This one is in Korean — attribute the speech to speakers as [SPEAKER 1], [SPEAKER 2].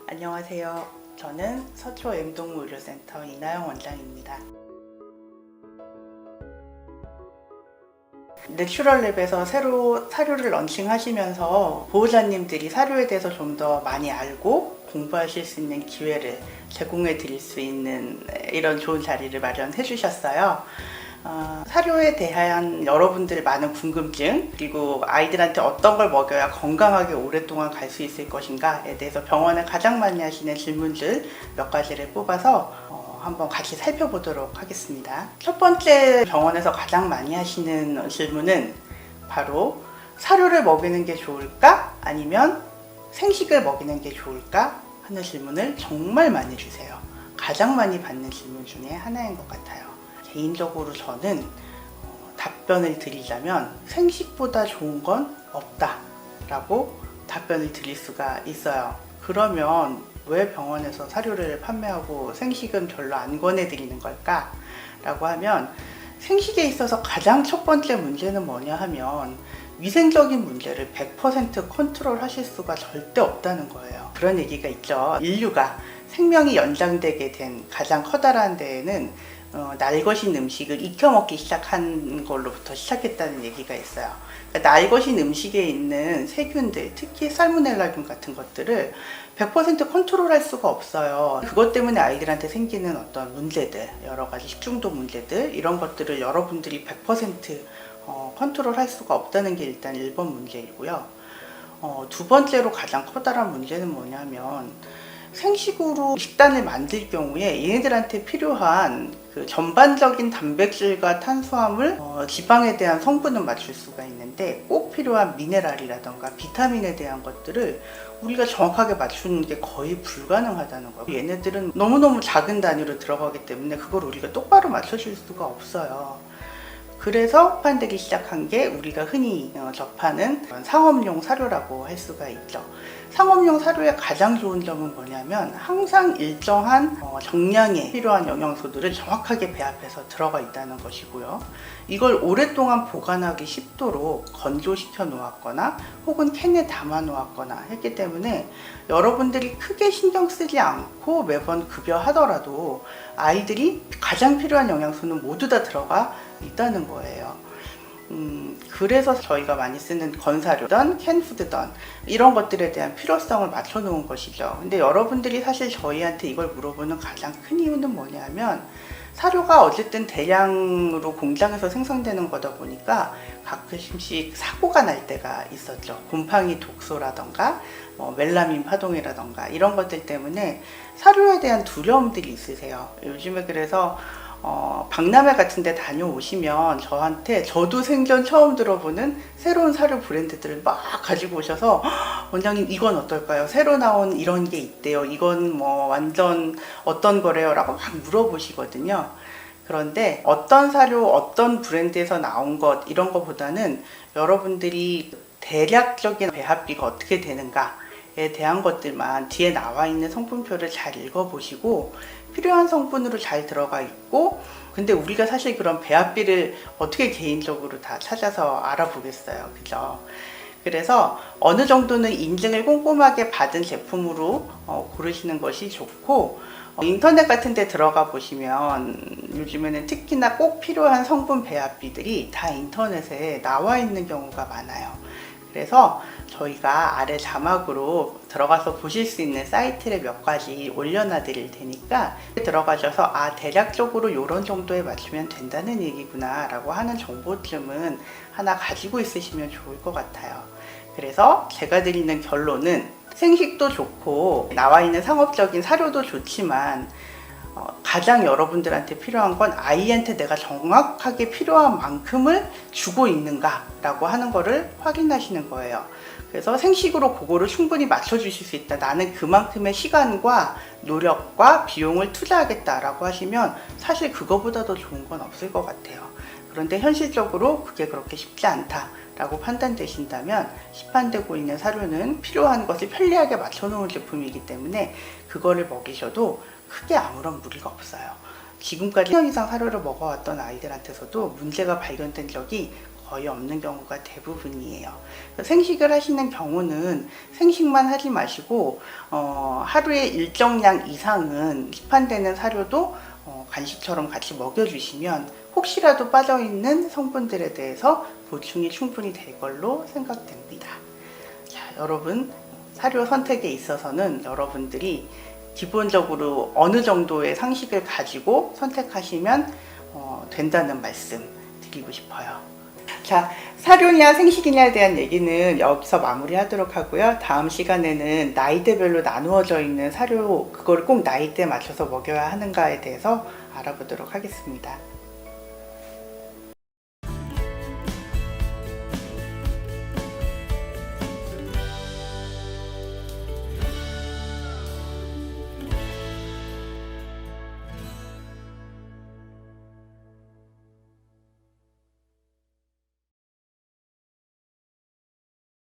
[SPEAKER 1] 안녕하세요. 저는 서초 M동무의료센터 이나영 원장입니다. 내추럴랩에서 새로 사료를 런칭하시면서 보호자님들이 사료에 대해서 좀 더 많이 알고 공부하실 수 있는 기회를 제공해 드릴 수 있는 이런 좋은 자리를 마련해 주셨어요. 사료에 대한 여러분들 많은 궁금증, 그리고 아이들한테 어떤 걸 먹여야 건강하게 오랫동안 갈 수 있을 것인가에 대해서 병원에 가장 많이 하시는 질문들 몇 가지를 뽑아서 한번 같이 살펴보도록 하겠습니다. 첫 번째 병원에서 가장 많이 하시는 질문은 바로 사료를 먹이는 게 좋을까? 아니면 생식을 먹이는 게 좋을까? 하는 질문을 정말 많이 주세요. 가장 많이 받는 질문 중에 하나인 것 같아요. 개인적으로 저는 답변을 드리자면 생식보다 좋은 건 없다 라고 답변을 드릴 수가 있어요. 그러면 왜 병원에서 사료를 판매하고 생식은 별로 안 권해드리는 걸까? 라고 하면 생식에 있어서 가장 첫 번째 문제는 뭐냐 하면 위생적인 문제를 100% 컨트롤 하실 수가 절대 없다는 거예요. 그런 얘기가 있죠. 인류가 생명이 연장되게 된 가장 커다란 데에는 날것인 음식을 익혀먹기 시작한 걸로부터 시작했다는 얘기가 있어요. 그러니까 날것인 음식에 있는 세균들, 특히 살모넬라균 같은 것들을 100% 컨트롤할 수가 없어요. 그것 때문에 아이들한테 생기는 어떤 문제들, 여러 가지 식중독 문제들, 이런 것들을 여러분들이 100% 컨트롤할 수가 없다는 게 일단 1번 문제이고요. 두 번째로 가장 커다란 문제는 뭐냐면 생식으로 식단을 만들 경우에 얘네들한테 필요한 그 전반적인 단백질과 탄수화물, 지방에 대한 성분은 맞출 수가 있는데 꼭 필요한 미네랄이라던가 비타민에 대한 것들을 우리가 정확하게 맞추는 게 거의 불가능하다는 거예요. 얘네들은 너무너무 작은 단위로 들어가기 때문에 그걸 우리가 똑바로 맞춰줄 수가 없어요. 그래서 판되기 시작한 게 우리가 흔히 접하는 상업용 사료라고 할 수가 있죠. 상업용 사료의 가장 좋은 점은 뭐냐면 항상 일정한 정량에 필요한 영양소들을 정확하게 배합해서 들어가 있다는 것이고요. 이걸 오랫동안 보관하기 쉽도록 건조시켜 놓았거나 혹은 캔에 담아 놓았거나 했기 때문에 여러분들이 크게 신경 쓰지 않고 매번 급여하더라도 아이들이 가장 필요한 영양소는 모두 다 들어가 있다는 거예요. 그래서 저희가 많이 쓰는 건사료든 캔푸드든 이런 것들에 대한 필요성을 맞춰 놓은 것이죠. 근데 여러분들이 사실 저희한테 이걸 물어보는 가장 큰 이유는 뭐냐면 사료가 어쨌든 대량으로 공장에서 생산되는 거다 보니까 가끔씩 사고가 날 때가 있었죠. 곰팡이 독소라던가 멜라민 파동이라던가 이런 것들 때문에 사료에 대한 두려움들이 있으세요. 요즘에 그래서 박람회 같은 데 다녀오시면 저도 생전 처음 들어보는 새로운 사료 브랜드들을 막 가지고 오셔서 원장님 이건 어떨까요? 새로 나온 이런 게 있대요. 이건 뭐 완전 어떤 거래요? 라고 막 물어보시거든요. 그런데 어떤 사료, 어떤 브랜드에서 나온 것 이런 거보다는 여러분들이 대략적인 배합비가 어떻게 되는가에 대한 것들만 뒤에 나와 있는 성분표를 잘 읽어보시고 필요한 성분으로 잘 들어가 있고 근데 우리가 사실 그런 배합비를 어떻게 개인적으로 다 찾아서 알아보겠어요. 그죠? 그래서 어느 정도는 인증을 꼼꼼하게 받은 제품으로 고르시는 것이 좋고 인터넷 같은 데 들어가 보시면 요즘에는 특히나 꼭 필요한 성분 배합비들이 다 인터넷에 나와 있는 경우가 많아요. 그래서 저희가 아래 자막으로 들어가서 보실 수 있는 사이트를 몇 가지 올려놔 드릴 테니까 들어가셔서 대략적으로 이런 정도에 맞추면 된다는 얘기구나 라고 하는 정보쯤은 하나 가지고 있으시면 좋을 것 같아요. 그래서 제가 드리는 결론은 생식도 좋고 나와 있는 상업적인 사료도 좋지만 가장 여러분들한테 필요한 건 아이한테 내가 정확하게 필요한 만큼을 주고 있는가 라고 하는 거를 확인하시는 거예요. 그래서 생식으로 그거를 충분히 맞춰주실 수 있다. 나는 그만큼의 시간과 노력과 비용을 투자하겠다라고 하시면 사실 그거보다 더 좋은 건 없을 것 같아요. 그런데 현실적으로 그게 그렇게 쉽지 않다라고 판단되신다면 시판되고 있는 사료는 필요한 것을 편리하게 맞춰놓은 제품이기 때문에 그거를 먹이셔도 크게 아무런 무리가 없어요. 지금까지 10년 이상 사료를 먹어왔던 아이들한테서도 문제가 발견된 적이 거의 없는 경우가 대부분이에요. 생식을 하시는 경우는 생식만 하지 마시고 하루에 일정량 이상은 시판되는 사료도 간식처럼 같이 먹여주시면 혹시라도 빠져있는 성분들에 대해서 보충이 충분히 될 걸로 생각됩니다. 자, 여러분 사료 선택에 있어서는 여러분들이 기본적으로 어느 정도의 상식을 가지고 선택하시면 된다는 말씀 드리고 싶어요. 자, 사료냐 생식이냐에 대한 얘기는 여기서 마무리하도록 하고요. 다음 시간에는 나이대별로 나누어져 있는 사료, 그걸 꼭 나이대에 맞춰서 먹여야 하는가에 대해서 알아보도록 하겠습니다.